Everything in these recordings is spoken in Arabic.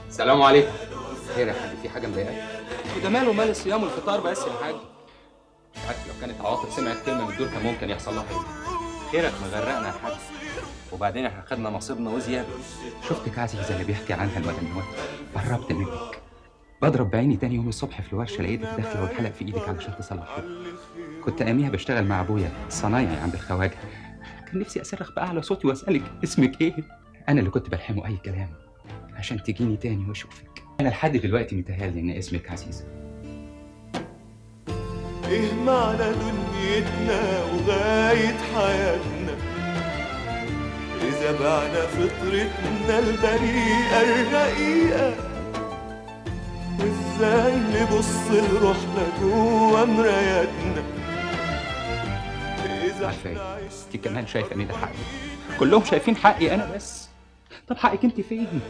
السلام عليكم. خير يا حاج، في حاجه مضايقاك؟ وده ماله مال الصيام والفطار بس يا حاج؟ مش عارف، لو كانت عواطف سمعت كلمه من دول كان ممكن يحصل لها حاجه. خيرك مغرقنا يا حاج، وبعدين احنا خدنا نصيبنا وزياده. شفتك عزيزة اللي بيحكي عنها المغنوات، قربت منك. بضرب بعيني تاني يوم الصبح في الورشه لقيتك داخله والحلق في ايدك علشان تصلحيه. كنت اياميها بشتغل مع ابويا صنايعي عند الخواجه. كان نفسي اصرخ باعلى صوتي واسالك اسمك ايه. انا اللي كنت بلحمه اي كلام عشان تجيني تاني واشوفك. انا لحد دلوقتي متهيألي ان اسمك عزيزه. ايه معنى دنيتنا وغاية حياتنا إذا بعنا فطرتنا البريئة الرقيقة؟ وإزاي نبص لروحنا جوا مراياتنا إذا عارفة انت كمان شايفه ان ده حقي؟ كلهم شايفين حقي انا بس. طب حقك انت فين؟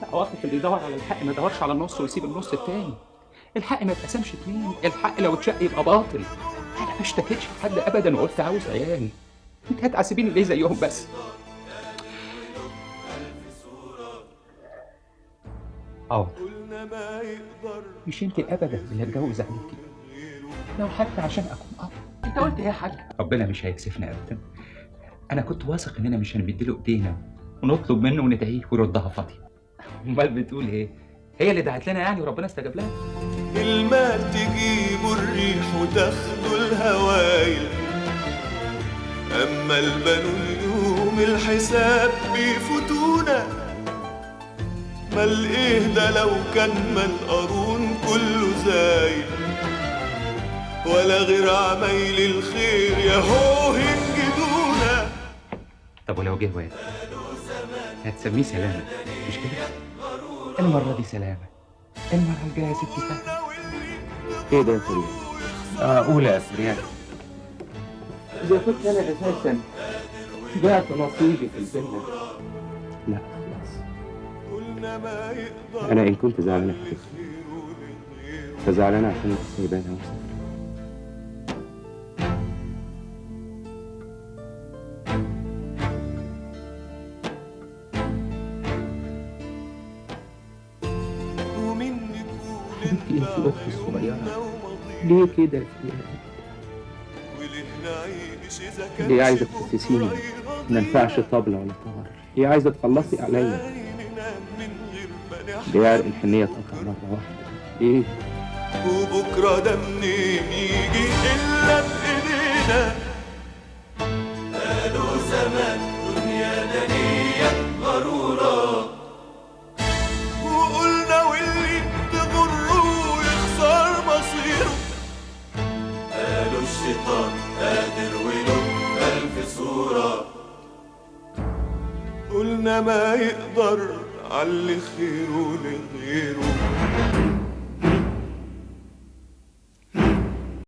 العواطف اللي يدور على الحق ما يدورش على النص ويسيب النص التاني. الحق ما يتقسمش اتنين، الحق لو اتشق يبقى باطل. انا ما اشتكيتش لحد ابدا وقلت عاوز عيال. انت هتعذبيني ليه زيهم بس؟ مش انت ابدا اللي هتجوز عليكي، لو حتى عشان اكون اب. انت قلت ايه يا حاج؟ ربنا مش هيكسفنا ابدا. انا كنت واثق اننا مش هنمدله ايدينا ونطلب منه وندعيه ويردها فاضيه. امال بتقول ايه؟ هي اللي دعت لنا يعني وربنا استجاب لها؟ المال تجيبه الريح وتاخده الهوايل، أما البنون يوم الحساب بيفوتونا. مال إيه ده لو كان مال قارون كله زايل، ولا غير عمايل الخير ياهو ينجدونا. طب ولو جه واد هتسميه سلامة مش كده؟ المرة دي سلامة، المرة الجاية يا ستي فهد. ايه ده يا فريال؟ قول يا فريال. إذا كنت أنا أساسا بعت نصيبي في الجنة. لا خلاص، انا ان كنت زعلانه فزعلانه عشان انت سايبانا وسط. حبيبتي انت اختي الصغيرة، ليه كده يا فريال؟ ليه عايزه تحسسيني ما ينفعش طبلة ولا طهر؟ ليه عايزه تخلصي عليا؟ ليه عرق الحنيه اتقطع مره واحده؟ ليه؟ وبكرة ده منين يجي إلا بإيدينا؟ قالوا زمان دنيا دنيا غرورة، وقلنا واللي تغره يخسر مصيره. قالوا الشيطان قادر وله 1000 صورة، قلنا ما يقدر علي خيره لغيره.